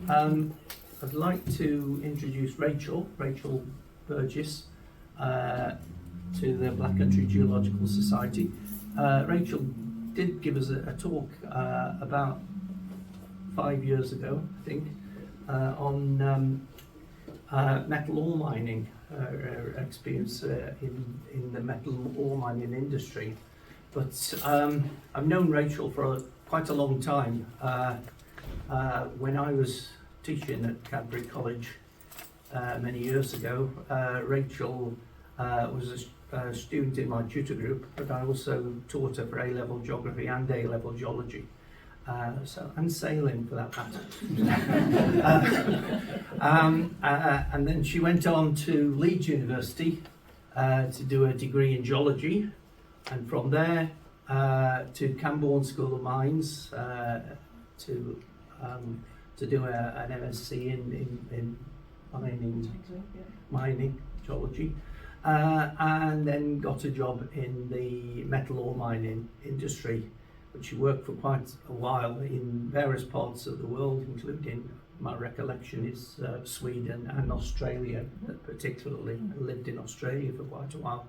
I'd like to introduce Rachel Burgess, to the Black Country Geological Society. Rachel did give us a talk about 5 years ago, I think, on metal ore mining, her experience in the metal ore mining industry. But I've known Rachel for quite a long time. When I was teaching at Cadbury College many years ago, Rachel was a student in my tutor group, but I also taught her for A-level geography and A-level geology. And sailing for that matter. And then she went on to Leeds University to do a degree in geology, and from there to Camborne School of Mines to do an MSc in mining geology, and then got a job in the metal ore mining industry, which she worked for quite a while in various parts of the world, including, my recollection is, Sweden and Australia, particularly. Lived in Australia for quite a while.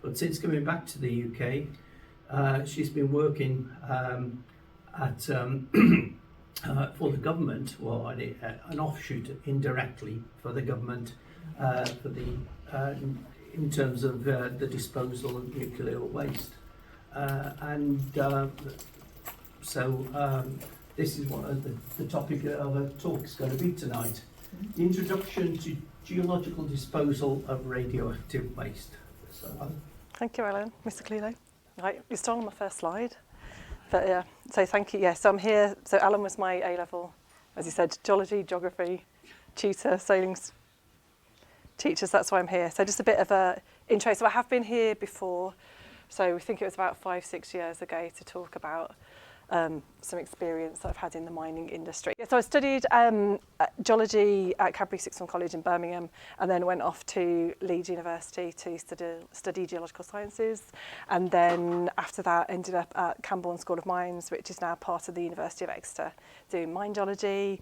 But since coming back to the UK, she's been working at for the government, or an offshoot indirectly for the government, for the in terms of the disposal of nuclear waste. So this is what the topic of our talk is going to be tonight. The introduction to geological disposal of radioactive waste. So, thank you, Alan. Mr. Cleelo. Right, you're still on my first slide. But yeah, so thank you. Yeah, so I'm here. So Alan was my A-level, as you said, geology, geography, tutor, sailing teachers. That's why I'm here. So just a bit of a intro. So I have been here before. So we think it was about 5-6 years ago to talk about some experience that I've had in the mining industry. So I studied geology at Cadbury Sixth Form College in Birmingham, and then went off to Leeds University to study geological sciences, and then after that ended up at Camborne School of Mines, which is now part of the University of Exeter, doing mine geology,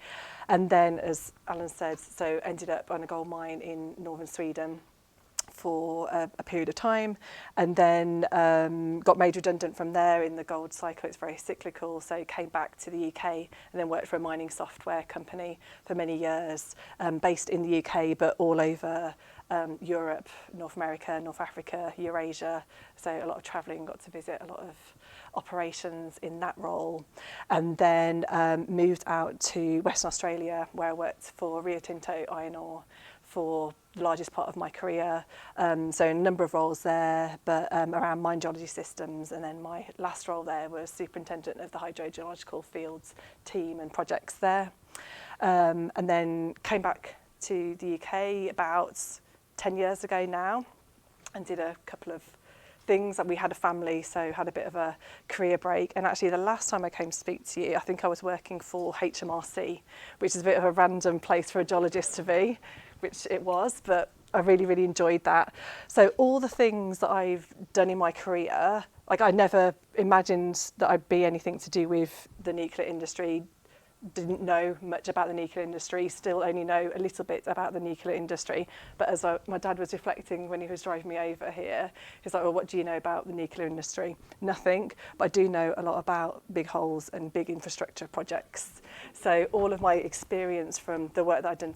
and then, as Alan said, so ended up on a gold mine in northern Sweden for a period of time, and then got made redundant from there in the gold cycle. It's very cyclical, so came back to the UK and then worked for a mining software company for many years, based in the UK but all over Europe, North America, North Africa, Eurasia. So a lot of travelling, got to visit a lot of operations in that role, and then moved out to Western Australia, where I worked for Rio Tinto Iron Ore for the largest part of my career, so a number of roles there, but around mine geology systems, and then my last role there was superintendent of the hydrogeological fields team and projects there, and then came back to the UK about 10 years ago now, and did a couple of things. We had a family, so had a bit of a career break, and actually the last time I came to speak to you, I think I was working for HMRC, which is a bit of a random place for a geologist to be, which it was, but I really, really enjoyed that. So all the things that I've done in my career, like I never imagined that I'd be anything to do with the nuclear industry, didn't know much about the nuclear industry, still only know a little bit about the nuclear industry. But as my dad was reflecting when he was driving me over here, he's like, well, what do you know about the nuclear industry? Nothing, but I do know a lot about big holes and big infrastructure projects. So all of my experience from the work that I've done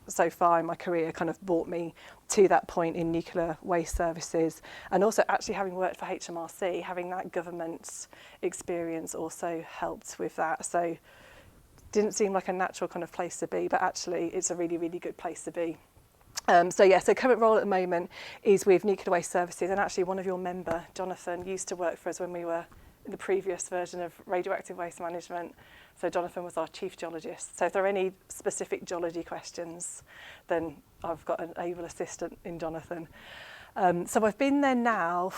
so far in my career kind of brought me to that point in nuclear waste services, and also actually having worked for HMRC, having that government experience also helped with that. So didn't seem like a natural kind of place to be, but actually it's a really, really good place to be. So current role at the moment is with Nuclear Waste Services, and actually one of your member, Jonathan, used to work for us when we were in the previous version of radioactive waste management. So Jonathan was our chief geologist. So if there are any specific geology questions, then I've got an able assistant in Jonathan. So I've been there now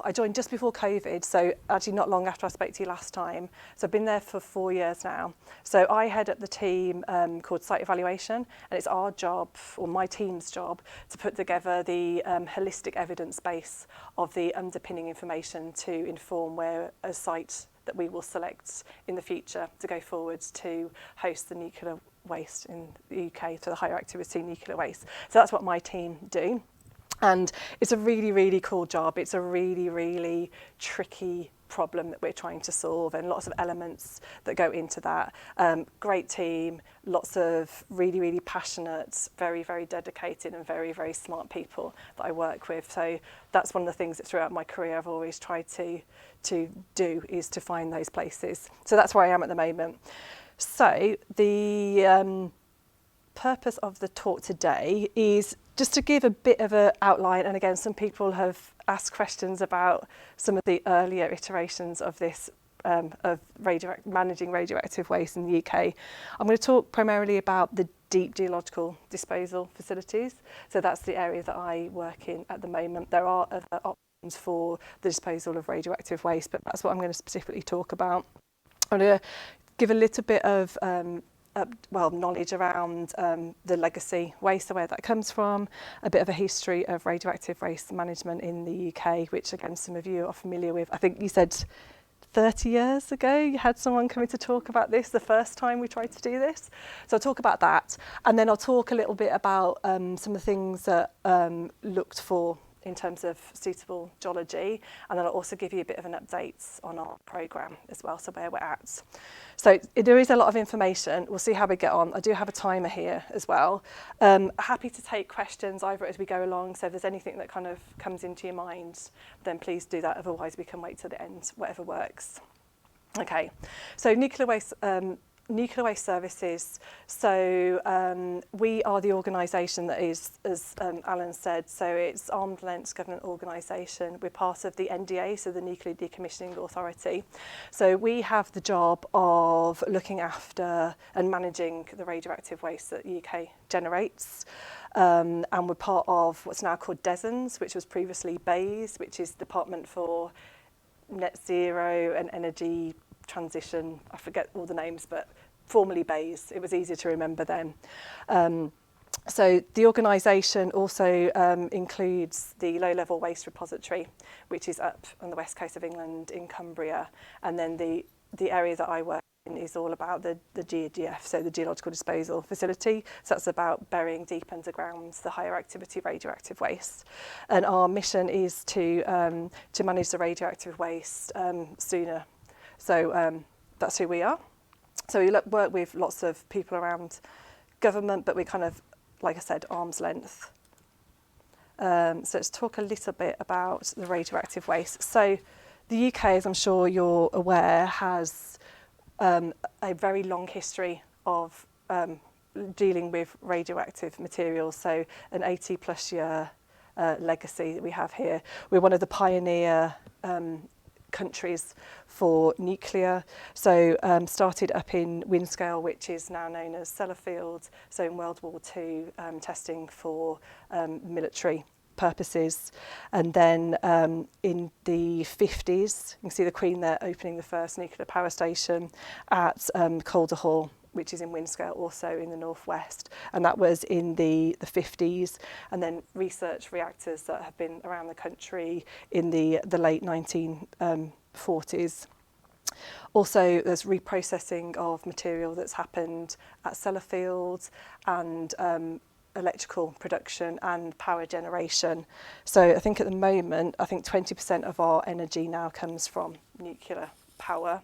I joined just before COVID, so actually not long after I spoke to you last time. So I've been there for 4 years now. So I head up the team called Site Evaluation, and it's our job, or my team's job, to put together the holistic evidence base of the underpinning information to inform where a site that we will select in the future to go forward to host the nuclear waste in the UK, to the higher activity nuclear waste. So that's what my team do. And it's a really, really cool job. It's a really, really tricky problem that we're trying to solve, and lots of elements that go into that. Great team, lots of really, really passionate, very, very dedicated and very, very smart people that I work with. So that's one of the things that throughout my career I've always tried to do, is to find those places. So that's where I am at the moment. So the purpose of the talk today is just to give a bit of an outline, and again, some people have asked questions about some of the earlier iterations of this, of managing radioactive waste in the UK. I'm going to talk primarily about the deep geological disposal facilities. So that's the area that I work in at the moment. There are other options for the disposal of radioactive waste, but that's what I'm going to specifically talk about. I'm going to give a little bit of knowledge around the legacy waste, where that comes from, a bit of a history of radioactive waste management in the UK, which again some of you are familiar with. I think you said 30 years ago you had someone coming to talk about this the first time we tried to do this. So I'll talk about that, and then I'll talk a little bit about some of the things that looked for in terms of suitable geology, and then I'll also give you a bit of an update on our programme as well, so where we're at. So there is a lot of information. We'll see how we get on. I do have a timer here as well. Happy to take questions either as we go along, so if there's anything that kind of comes into your mind, then please do that. Otherwise we can wait till the end, whatever works. Okay, so nuclear waste services. So we are the organisation that is, as Alan said, so it's arm's length government organisation. We're part of the NDA, so the Nuclear Decommissioning Authority. So we have the job of looking after and managing the radioactive waste that the UK generates. And we're part of what's now called DESNS, which was previously BAYES, which is Department for Net Zero and Energy Transition. I forget all the names, but formerly BAYES. It was easier to remember then. So the organisation also includes the low-level waste repository, which is up on the west coast of England in Cumbria. And then the area that I work in is all about the GDF, so the Geological Disposal Facility. So that's about burying deep underground the higher activity radioactive waste. And our mission is to manage the radioactive waste sooner. So that's who we are. So we work with lots of people around government, but we kind of, like I said, arm's length. So let's talk a little bit about the radioactive waste. So the UK, as I'm sure you're aware, has a very long history of dealing with radioactive materials, so an 80 plus year legacy that we have here. We're one of the pioneer countries for nuclear. So started up in Windscale, which is now known as Sellafield. So in World War II, testing for military purposes. And then in the 50s, you can see the Queen there opening the first nuclear power station at Calder Hall, which is in Windscale, also in the northwest, and that was in the 50s. And then research reactors that have been around the country in the late 1940s. Also, there's reprocessing of material that's happened at Sellafield, and electrical production and power generation. So I think at the moment, 20% of our energy now comes from nuclear power,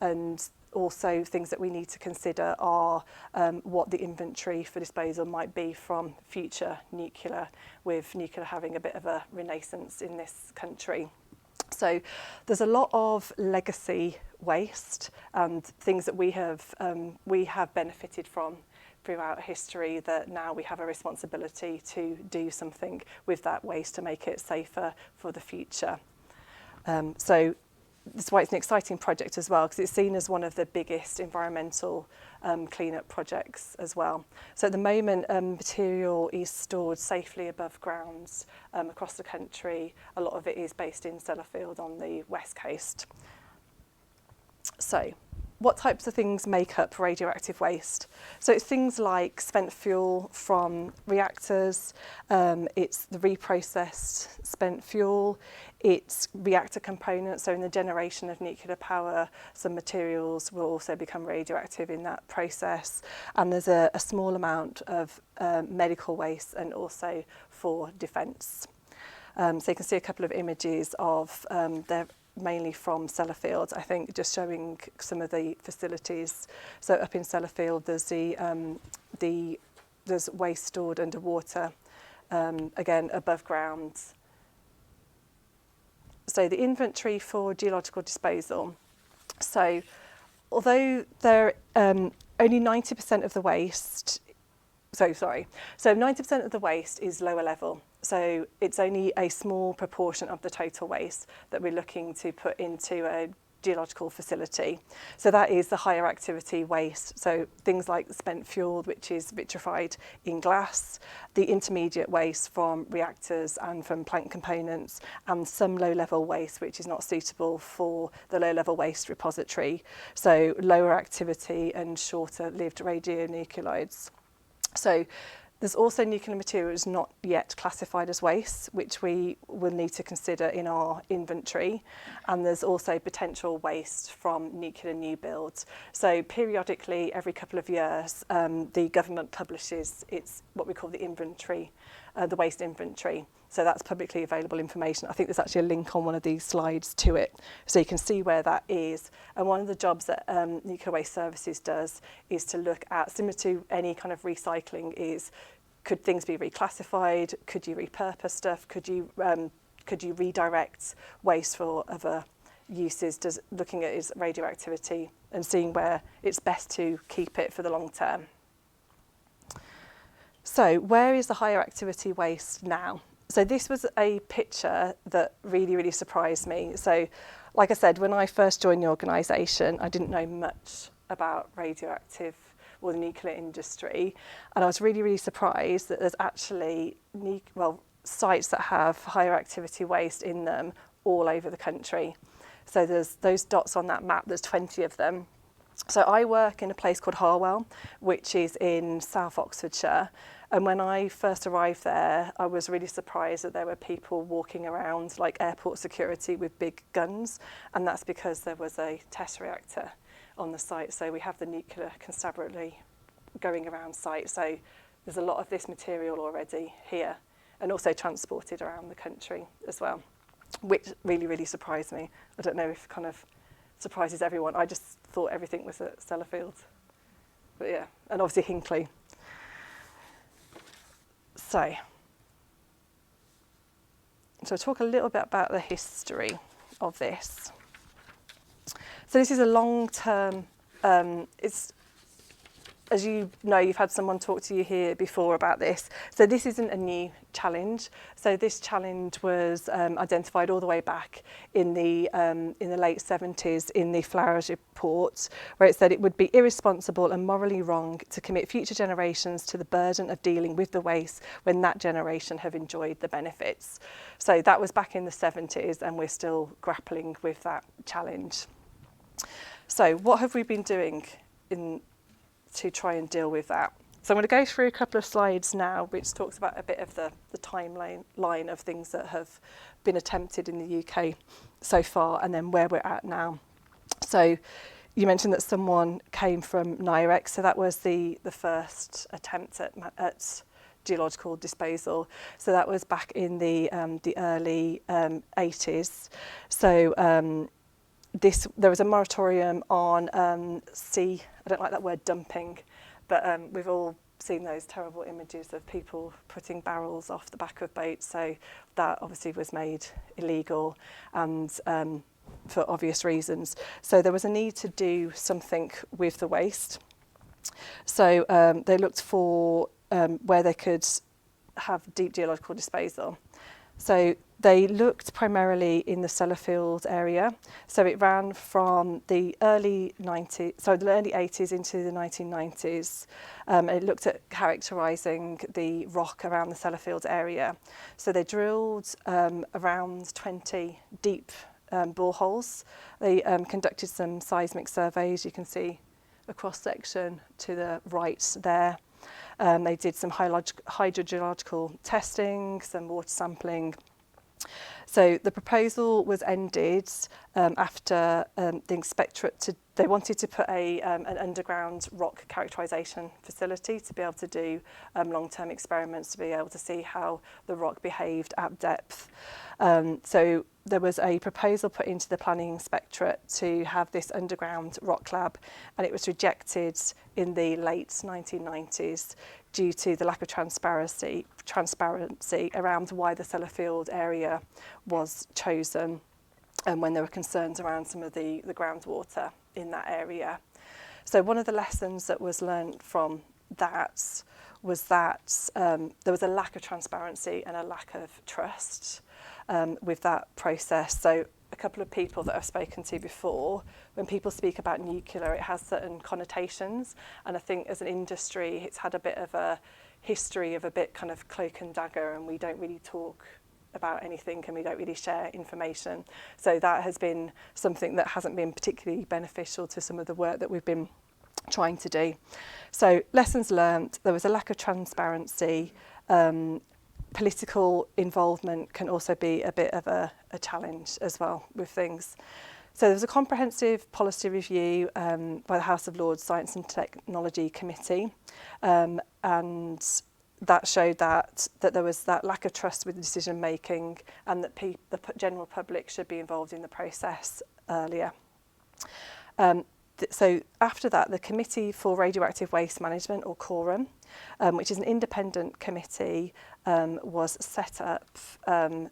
and also things that we need to consider are what the inventory for disposal might be from future nuclear, with nuclear having a bit of a renaissance in this country. So there's a lot of legacy waste and things that we have benefited from throughout history, that now we have a responsibility to do something with that waste to make it safer for the future. So that's why it's an exciting project as well, because it's seen as one of the biggest environmental cleanup projects as well. So at the moment, material is stored safely above ground across the country. A lot of it is based in Sellafield on the west coast. So what types of things make up radioactive waste? So it's things like spent fuel from reactors, it's the reprocessed spent fuel, it's reactor components, so in the generation of nuclear power, some materials will also become radioactive in that process, and there's a small amount of medical waste and also for defence. So you can see a couple of images of they're mainly from Sellafield, I think, just showing some of the facilities. So up in Sellafield, there's waste stored underwater, again above ground. So the inventory for geological disposal. So although there only 90% of the waste, so 90% of the waste is lower level. So it's only a small proportion of the total waste that we're looking to put into a geological facility. So that is the higher activity waste. So things like spent fuel, which is vitrified in glass, the intermediate waste from reactors and from plant components, and some low level waste, which is not suitable for the low level waste repository. So lower activity and shorter lived radionuclides. So there's also nuclear materials not yet classified as waste, which we will need to consider in our inventory. And there's also potential waste from nuclear new builds. So periodically, every couple of years, the government publishes what we call the inventory, the waste inventory. So that's publicly available information. I think there's actually a link on one of these slides to it, so you can see where that is. And one of the jobs that Nuclear Waste Services does is to look at, similar to any kind of recycling, is could things be reclassified? Could you repurpose stuff? Could you redirect waste for other uses? Looking at its radioactivity and seeing where it's best to keep it for the long term. So where is the higher activity waste now? So this was a picture that really, really surprised me. So like I said, when I first joined the organisation, I didn't know much about radioactive or the nuclear industry. And I was really, really surprised that there's actually sites that have higher activity waste in them all over the country. So there's those dots on that map, there's 20 of them. So I work in a place called Harwell, which is in South Oxfordshire. And when I first arrived there, I was really surprised that there were people walking around like airport security with big guns. And that's because there was a test reactor on the site. So we have the nuclear constabulary going around site. So there's a lot of this material already here and also transported around the country as well, which really, really surprised me. I don't know if kind of surprises everyone. I just thought everything was at Sellafield. But yeah, and obviously Hinckley. So I'll talk a little bit about the history of this. So this is a long-term, as you know, you've had someone talk to you here before about this. So this isn't a new challenge. So this challenge was identified all the way back in the late 70s in the Flowers report, where it said it would be irresponsible and morally wrong to commit future generations to the burden of dealing with the waste when that generation have enjoyed the benefits. So that was back in the 70s, and we're still grappling with that challenge. So what have we been doing to try and deal with that? So I'm going to go through a couple of slides now, which talks about a bit of the timeline of things that have been attempted in the UK so far, and then where we're at now. So you mentioned that someone came from NIREX, so that was the first attempt at geological disposal. So that was back in the early 80s. So there was a moratorium on I don't like that word dumping, but we've all seen those terrible images of people putting barrels off the back of boats. So that obviously was made illegal, and for obvious reasons. So there was a need to do something with the waste. So they looked for where they could have deep geological disposal. So they looked primarily in the Sellafield area. So it ran from the early 80s into the 1990s. It looked at characterising the rock around the Sellafield area. So they drilled around 20 deep boreholes. They conducted some seismic surveys. You can see a cross-section to the right there. They did some hydrogeological testing, some water sampling. So the proposal was ended after the inspectorate, they wanted to put an underground rock characterisation facility to be able to do long-term experiments, to be able to see how the rock behaved at depth. So there was a proposal put into the planning inspectorate to have this underground rock lab, and it was rejected in the late 1990s due to the lack of transparency around why the Sellafield area was chosen, and when there were concerns around some of the groundwater in that area. So one of the lessons that was learned from that was that there was a lack of transparency and a lack of trust with that process. So a couple of people that I've spoken to before, when people speak about nuclear, it has certain connotations, and I think as an industry it's had a bit of a history of a bit kind of cloak and dagger, and we don't really talk about anything and we don't really share information. So that has been something that hasn't been particularly beneficial to some of the work that we've been trying to do. So lessons learnt, there was a lack of transparency. Political involvement can also be a bit of a challenge as well with things. So there was a comprehensive policy review by the House of Lords Science and Technology Committee, and that showed that there was that lack of trust with decision making, and that the general public should be involved in the process earlier. So after that, the Committee for Radioactive Waste Management, or CORM, which is an independent committee, was set up, and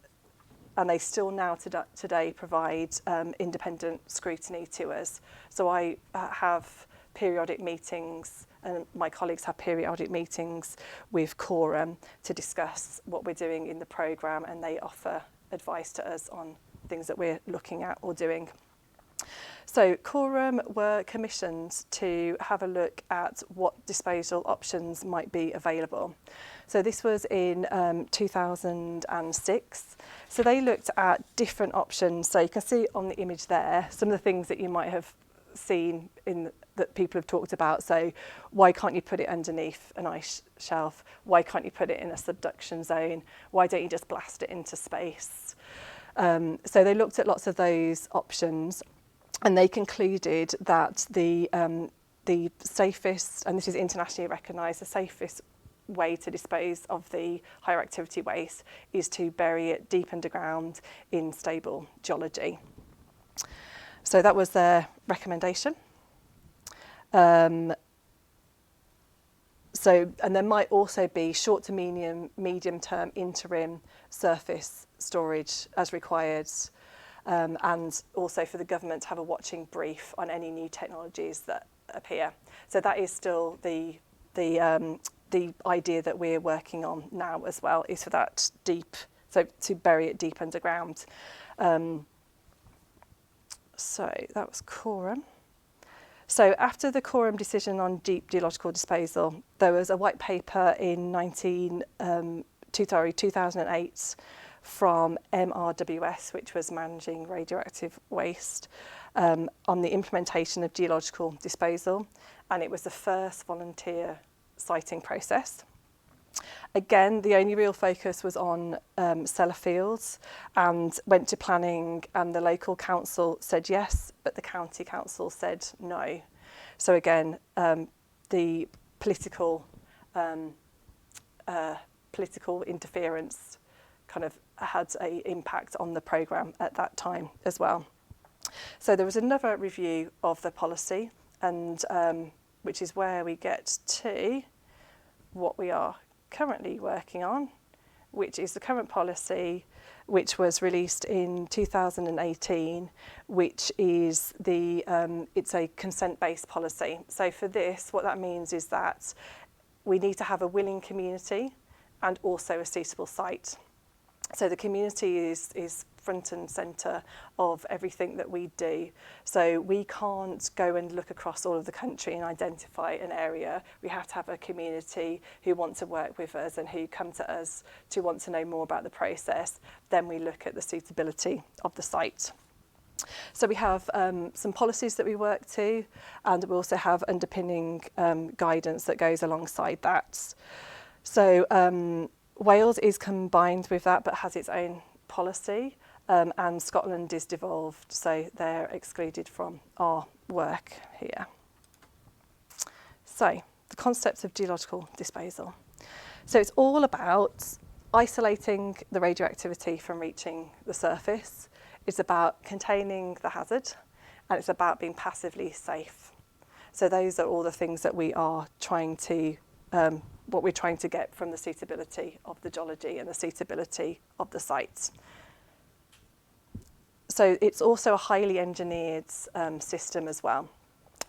they still now today provide independent scrutiny to us. So I have periodic meetings, and my colleagues have periodic meetings with CORM to discuss what we're doing in the programme, and they offer advice to us on things that we're looking at or doing. So CORM were commissioned to have a look at what disposal options might be available. So this was in 2006. So they looked at different options. So you can see on the image there some of the things that you might have seen that people have talked about. So why can't you put it underneath an ice shelf? Why can't you put it in a subduction zone? Why don't you just blast it into space? So they looked at lots of those options, and they concluded that the safest, and this is internationally recognised, the safest way to dispose of the higher activity waste is to bury it deep underground in stable geology. So that was their recommendation. And there might also be short to medium term interim surface storage as required, and also for the government to have a watching brief on any new technologies that appear. So that is still the idea that we're working on now as well, is for that so to bury it deep underground. So that was CORM. So after the CORM decision on deep geological disposal, there was a white paper in 2008 from MRWS, which was Managing Radioactive Waste, on the implementation of geological disposal, and it was the first volunteer siting process. Again, the only real focus was on Sellafields, and went to planning, and the local council said yes, but the county council said no. So again, the political interference kind of had an impact on the programme at that time as well. So there was another review of the policy, and which is where we get to what we are currently working on, which is the current policy, which was released in 2018, which is it's a consent-based policy. So for this, what that means is that we need to have a willing community and also a suitable site. So the community is front and centre of everything that we do. So we can't go and look across all of the country and identify an area. We have to have a community who want to work with us and who come to us to want to know more about the process. Then we look at the suitability of the site. So we have some policies that we work to, and we also have underpinning guidance that goes alongside that. So Wales is combined with that but has its own policy, and Scotland is devolved, so they're excluded from our work here. So the concepts of geological disposal. So it's all about isolating the radioactivity from reaching the surface. It's about containing the hazard, and it's about being passively safe. So those are all the things that we are trying to, what we're trying to get from the suitability of the geology and the suitability of the sites. So it's also a highly engineered system as well.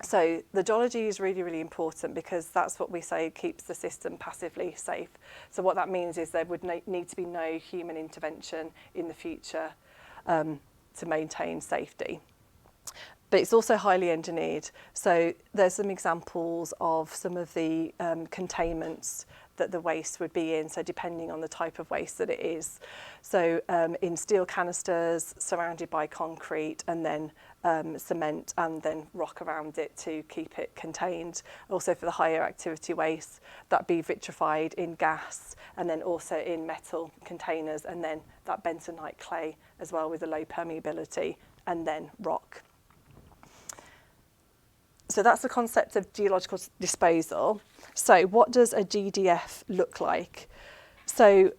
So the geology is really, really important because that's what we say keeps the system passively safe. So what that means is there would need to be no human intervention in the future to maintain safety. But it's also highly engineered. So there's some examples of some of the containments that the waste would be in, so depending on the type of waste that it is. So in steel canisters surrounded by concrete, and then cement and then rock around it to keep it contained. Also for the higher activity waste, that'd be vitrified in gas, and then also in metal containers, and then that bentonite clay as well with a low permeability, and then rock. So that's the concept of geological disposal. So what does a GDF look like? So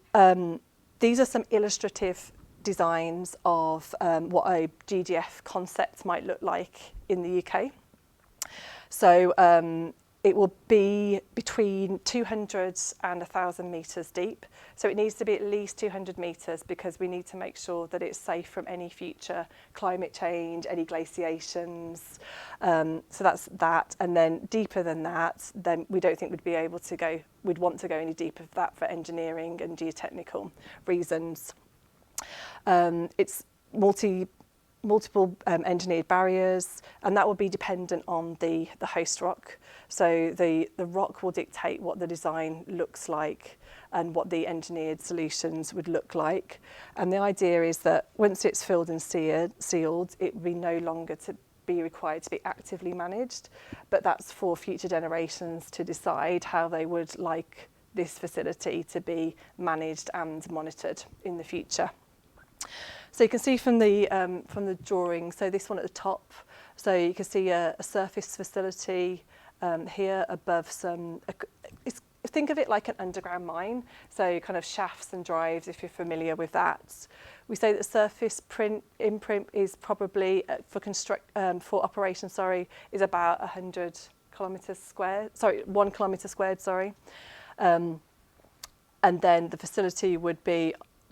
these are some illustrative designs of what a GDF concept might look like in the UK. So it will be between 200 and 1,000 metres deep. So it needs to be at least 200 metres because we need to make sure that it's safe from any future climate change, any glaciations. So that's that. And then deeper than that, then we don't think we'd be able to go, we'd want to go any deeper for that for engineering and geotechnical reasons. It's multiple engineered barriers, and that will be dependent on the host rock. So the rock will dictate what the design looks like and what the engineered solutions would look like. And the idea is that once it's filled and sealed, it will be no longer to be required to be actively managed, but that's for future generations to decide how they would like this facility to be managed and monitored in the future. So you can see from the drawing, so this one at the top, so you can see a surface facility here above some, think of it like an underground mine, so kind of shafts and drives if you're familiar with that. We say that the surface imprint is probably, for operation, is about 100 kilometres squared, 1 kilometre squared, and then the facility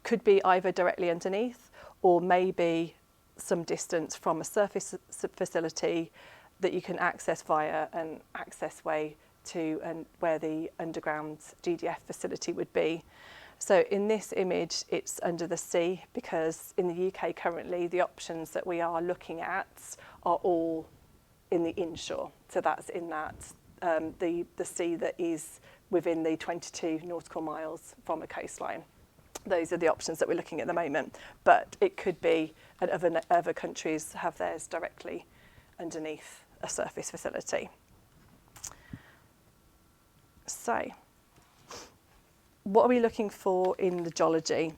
could be either directly underneath or maybe some distance from a surface facility that you can access via an access way to where the underground GDF facility would be. So in this image, it's under the sea because in the UK currently, the options that we are looking at are all in the inshore. So that's in that, the sea that is within the 22 nautical miles from a coastline. Those are the options that we're looking at the moment, but it could be, and other countries have theirs directly underneath a surface facility. So, what are we looking for in the geology?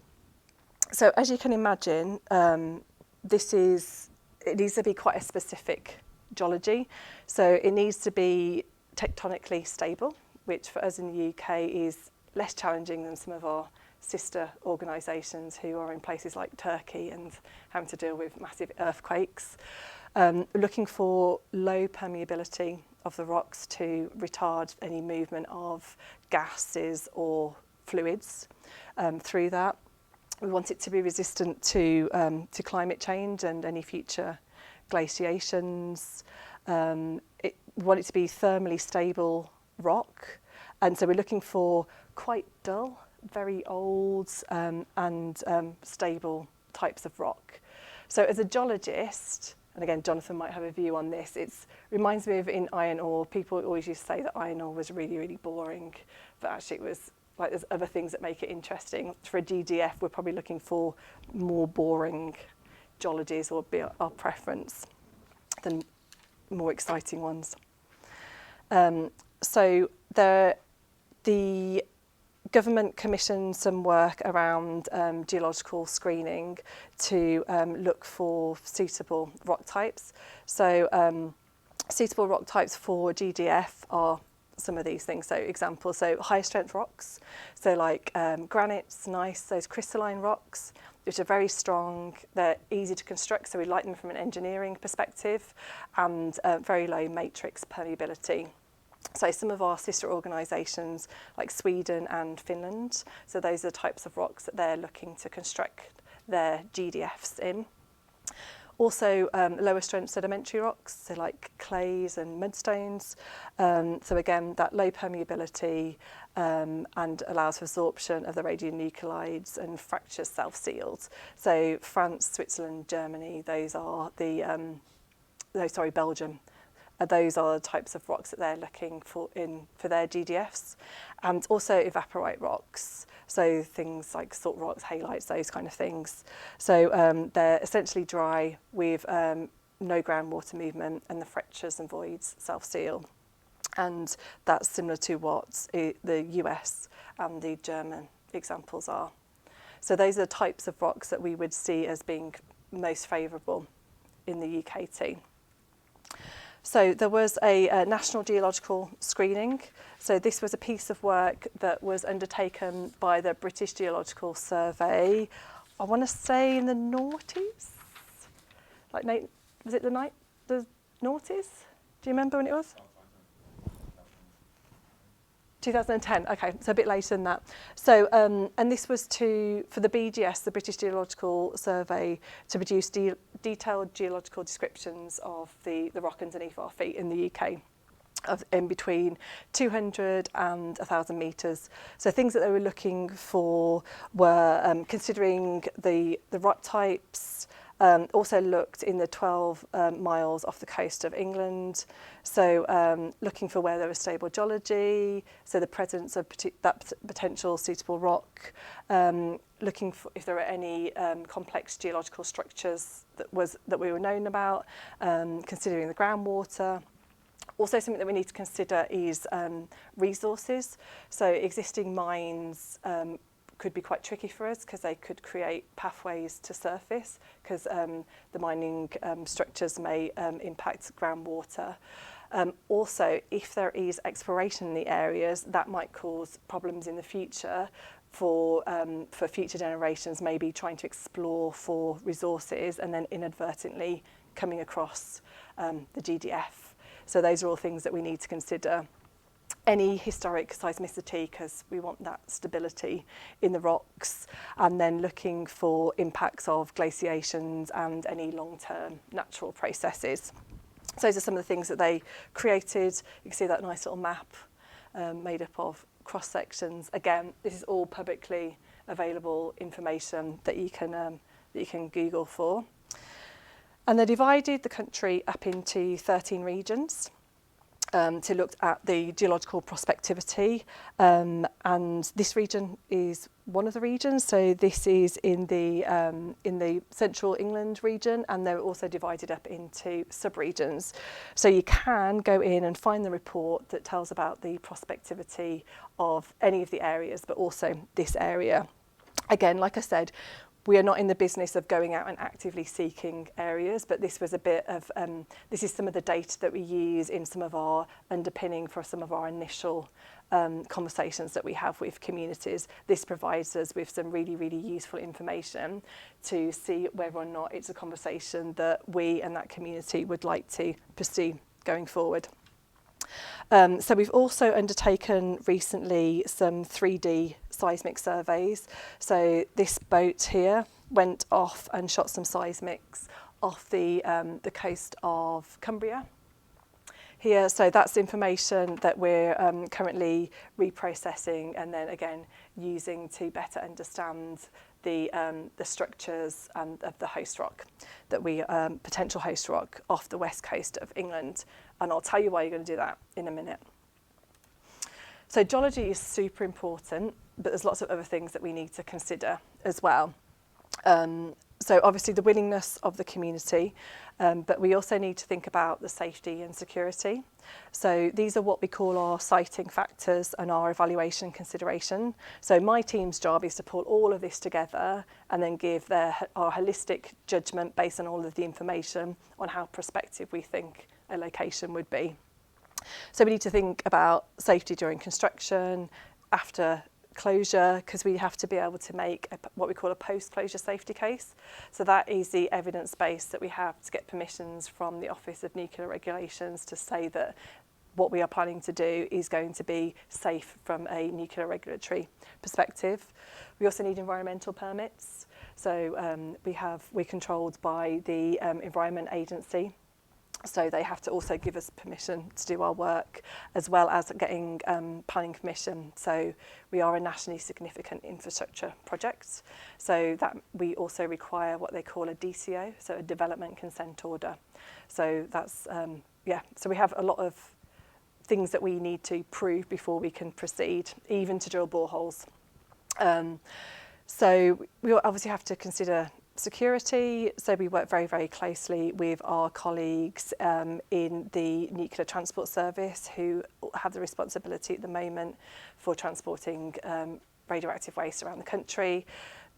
So, as you can imagine, it needs to be quite a specific geology. So, it needs to be tectonically stable, which for us in the UK is less challenging than some of our sister organisations who are in places like Turkey and having to deal with massive earthquakes. Looking for low permeability of the rocks to retard any movement of gases or fluids through that. We want it to be resistant to climate change and any future glaciations. We want it to be thermally stable rock, and so we're looking for quite dull, very old and stable types of rock. So as a geologist, and again Jonathan might have a view on this, it reminds me of in iron ore, people always used to say that iron ore was really, really boring, but actually it was like there's other things that make it interesting. For a GDF, we're probably looking for more boring geologies will be our preference than more exciting ones. So the government commissioned some work around geological screening to look for suitable rock types. So suitable rock types for GDF are some of these things. So examples, so high strength rocks, so like granites, gneiss, those crystalline rocks, which are very strong, they're easy to construct, so we like them from an engineering perspective, and very low matrix permeability. So some of our sister organisations like Sweden and Finland, so those are the types of rocks that they're looking to construct their GDFs in. Also lower strength sedimentary rocks, so like clays and mudstones. So again, that low permeability and allows for absorption of the radionuclides and fractures self-sealed. So France, Switzerland, Germany, those are the, Belgium. Those are the types of rocks that they're looking for their GDFs, and also evaporite rocks, so things like salt rocks, halites, those kind of things. So they're essentially dry with no groundwater movement, and the fractures and voids self-seal, and that's similar to what the US and the German examples are. So those are the types of rocks that we would see as being most favourable in the UKT. So there was a national geological screening. So this was a piece of work that was undertaken by the British Geological Survey, I want to say in the noughties? Was it the noughties? Do you remember when it was? 2010, okay, so a bit later than that. So, and this was for the BGS, the British Geological Survey, to produce detailed geological descriptions of the rock underneath our feet in the UK, in between 200 and 1,000 metres. So things that they were looking for were considering the rock types, also looked in the 12 miles off the coast of England, so looking for where there was stable geology, so the presence of that potential suitable rock, looking for if there were any complex geological structures that we were known about, considering the groundwater. Also, something that we need to consider is resources. So existing mines could be quite tricky for us because they could create pathways to surface, because the mining structures may impact groundwater. Also, if there is exploration in the areas, that might cause problems in the future for future generations, maybe trying to explore for resources and then inadvertently coming across the GDF. So those are all things that we need to consider. Any historic seismicity, because we want that stability in the rocks, and then looking for impacts of glaciations and any long-term natural processes. So those are some of the things that they created. You can see that nice little map made up of cross-sections. Again, this is all publicly available information that you can Google for. And they divided the country up into 13 regions. To look at the geological prospectivity, and this region is one of the regions. So this is in the central England region, and they're also divided up into sub-regions. So you can go in and find the report that tells about the prospectivity of any of the areas, but also this area. Again, like I said, we are not in the business of going out and actively seeking areas, but this was a bit of, this is some of the data that we use in some of our underpinning for some of our initial conversations that we have with communities. This provides us with some really, really useful information to see whether or not it's a conversation that we and that community would like to pursue going forward. So we've also undertaken recently some 3D seismic surveys. So this boat here went off and shot some seismics off the coast of Cumbria here. So that's information that we're currently reprocessing and then again using to better understand the structures and of the host rock that potential host rock off the west coast of England. And I'll tell you why you're going to do that in a minute. So geology is super important, but there's lots of other things that we need to consider as well. So obviously the willingness of the community, but we also need to think about the safety and security. So these are what we call our siting factors and our evaluation consideration. So my team's job is to pull all of this together and then give our holistic judgment based on all of the information on how prospective we think a location would be. So we need to think about safety during construction, after closure, because we have to be able to make what we call a post-closure safety case. So that is the evidence base that we have to get permissions from the Office of Nuclear Regulations to say that what we are planning to do is going to be safe from a nuclear regulatory perspective. We also need environmental permits. So we're controlled by the Environment Agency. So they have to also give us permission to do our work, as well as getting planning permission. So we are a nationally significant infrastructure project. So that we also require what they call a DCO, so a development consent order. So that's, so we have a lot of things that we need to prove before we can proceed, even to drill boreholes. So we obviously have to consider security, so we work very, very closely with our colleagues in the Nuclear Transport Service, who have the responsibility at the moment for transporting radioactive waste around the country.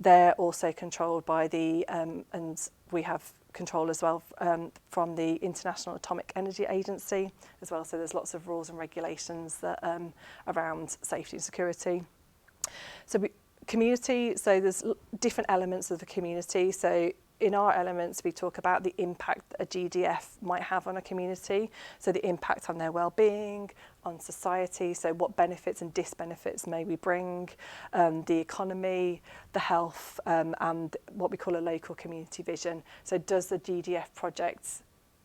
They're also controlled by and we have control as well from the International Atomic Energy Agency as well, so there's lots of rules and regulations that around safety and security. So community, so there's different elements of the community. So in our elements, we talk about the impact that a GDF might have on a community. So the impact on their well-being, on society, so what benefits and disbenefits may we bring, the economy, the health, and what we call a local community vision. So does the GDF project,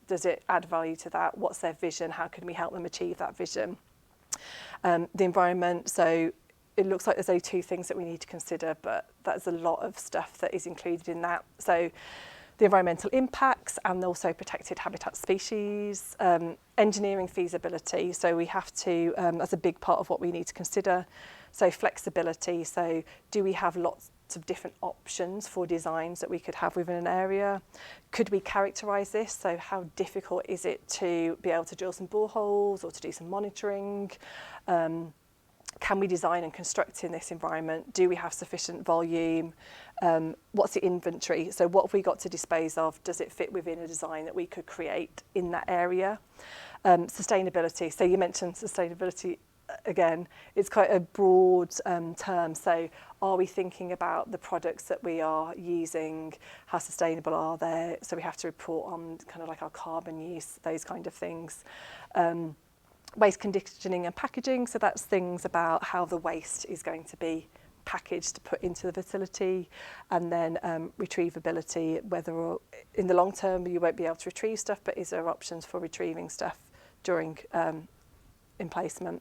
does it add value to that? What's their vision? How can we help them achieve that vision? The environment, so it looks like there's only two things that we need to consider, but that's a lot of stuff that is included in that. So the environmental impacts and also protected habitat species, engineering feasibility. So we have to, that's a big part of what we need to consider. So flexibility. So do we have lots of different options for designs that we could have within an area? Could we characterise this? So how difficult is it to be able to drill some boreholes or to do some monitoring? Can we design and construct in this environment? Do we have sufficient volume? What's the inventory? So what have we got to dispose of? Does it fit within a design that we could create in that area? Sustainability. So you mentioned sustainability again. It's quite a broad term. So are we thinking about the products that we are using? How sustainable are they? So we have to report on kind of like our carbon use, those kind of things. Waste conditioning and packaging, so that's things about how the waste is going to be packaged to put into the facility, and then retrievability, whether in the long term you won't be able to retrieve stuff, but is there options for retrieving stuff during emplacement.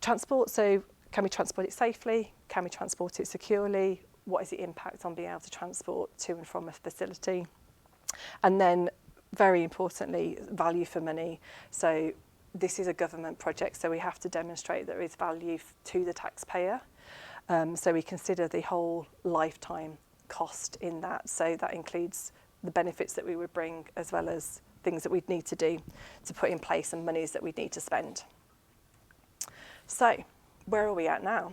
Transport, so can we transport it safely? Can we transport it securely? What is the impact on being able to transport to and from a facility? And then very importantly, value for money. So this is a government project, so we have to demonstrate there is value to the taxpayer. So we consider the whole lifetime cost in that. So that includes the benefits that we would bring, as well as things that we'd need to do to put in place and monies that we'd need to spend. So where are we at now?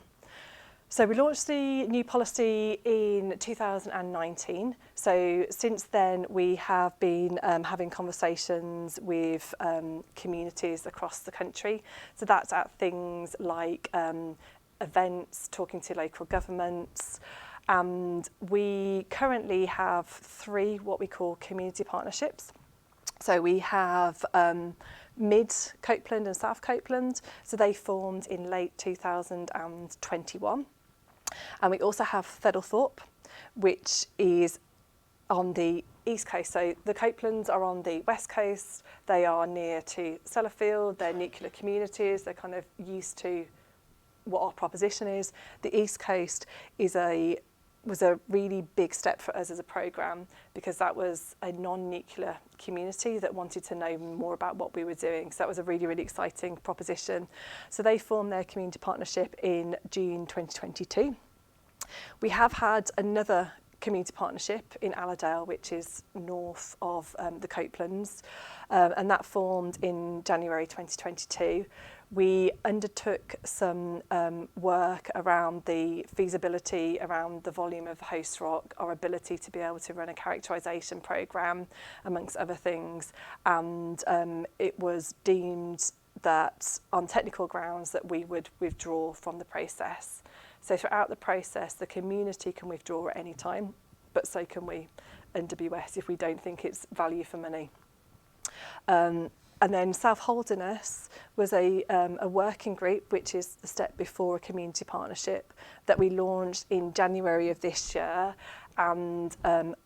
So we launched the new policy in 2019. So since then, we have been having conversations with communities across the country. So that's at things like events, talking to local governments. And we currently have 3 what we call community partnerships. So we have Mid Copeland and South Copeland. So they formed in late 2021. And we also have Thedlethorpe, which is on the east coast. So the Copelands are on the west coast. They are near to Sellafield. They're nuclear communities. They're kind of used to what our proposition is. The east coast was a really big step for us as a programme, because that was a non-nuclear community that wanted to know more about what we were doing. So that was a really, really exciting proposition. So they formed their community partnership in June 2022. We have had another community partnership in Allerdale, which is north of the Copelands, and that formed in January 2022. We undertook some work around the feasibility, around the volume of host rock, our ability to be able to run a characterisation programme, amongst other things, and it was deemed that on technical grounds that we would withdraw from the process. So throughout the process, the community can withdraw at any time, but so can we under BWS if we don't think it's value for money. And then self-holderness was a working group, which is the step before a community partnership, that we launched in January of this year. And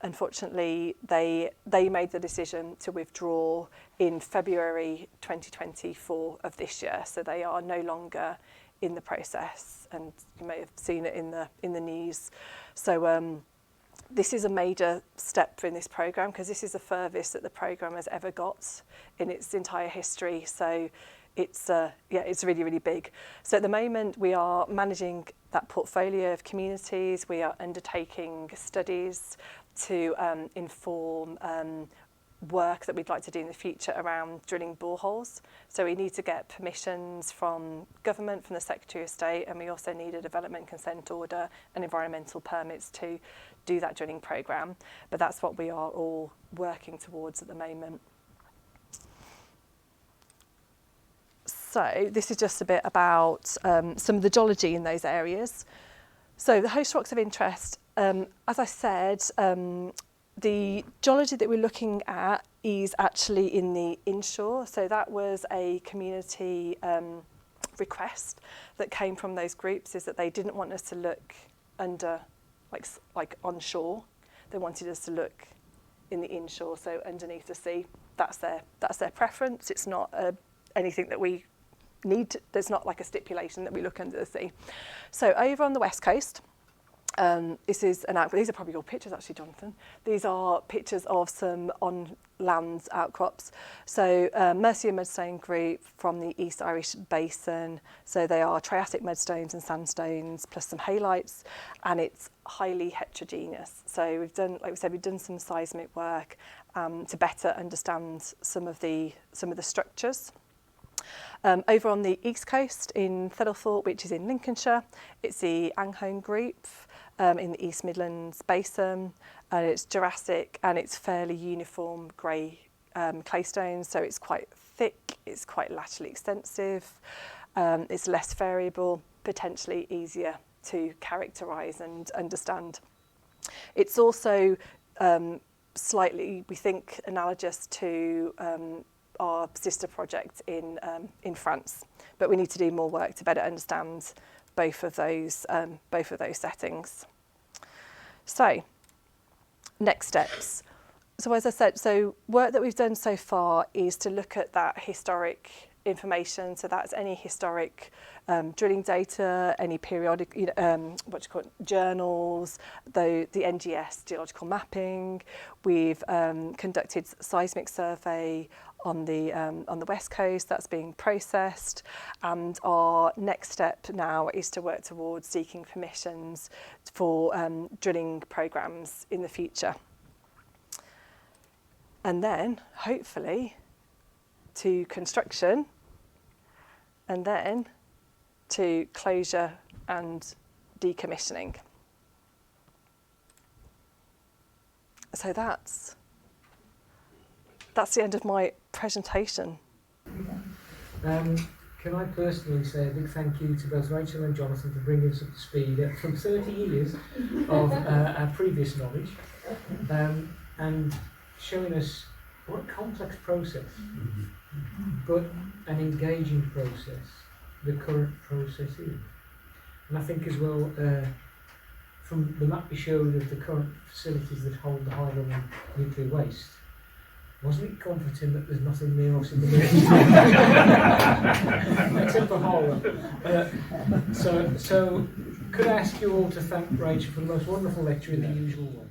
unfortunately, they made the decision to withdraw in February 2024 of this year. So they are no longer in the process, and you may have seen it in the news. So this is a major step in this programme, because this is the furthest that the programme has ever got in its entire history. So it's really, really big. So at the moment we are managing that portfolio of communities. We are undertaking studies to inform work that we'd like to do in the future around drilling boreholes. So we need to get permissions from government, from the Secretary of State, and we also need a development consent order and environmental permits to do that drilling programme. But that's what we are all working towards at the moment. So this is just a bit about some of the geology in those areas. So the host rocks of interest, as I said, the geology that we're looking at is actually in the inshore. So that was a community request that came from those groups, is that they didn't want us to look under, like onshore. They wanted us to look in the inshore, so underneath the sea. That's their preference. It's not anything that we need. There's not like a stipulation that we look under the sea. So over on the west coast, this is these are probably your pictures actually, Jonathan. These are pictures of some on-land outcrops. So Mercia Mudstone Group from the East Irish Basin. So they are Triassic mudstones and sandstones plus some halites, and it's highly heterogeneous. So we've done, like we said, we've done some seismic work to better understand some of the structures. Over on the east coast in Thistlethorpe, which is in Lincolnshire, it's the Anghone Group in the East Midlands Basin, and it's Jurassic, and it's fairly uniform grey claystones, so it's quite thick, it's quite laterally extensive, it's less variable, potentially easier to characterise and understand. It's also slightly, we think, analogous to our sister project in France, but we need to do more work to better understand both of those settings. So, next steps. So as I said, so work that we've done so far is to look at that historic information. So that's any historic drilling data, any periodic, journals, the NGS geological mapping. We've conducted seismic survey on the west coast. That's being processed, and our next step now is to work towards seeking permissions for drilling programs in the future, and then hopefully to construction, and then to closure and decommissioning. So that's the end of my presentation. Can I personally say a big thank you to both Rachel and Jonathan for bringing us up to speed from 30 years of our previous knowledge, and showing us what a complex process, but an engaging process the current process is. And I think as well, from the map we showed of the current facilities that hold the high-level nuclear waste, wasn't it comforting that there's nothing near us in the middle? Except for Holland. So could I ask you all to thank Rachel for the most wonderful lecture in the usual way?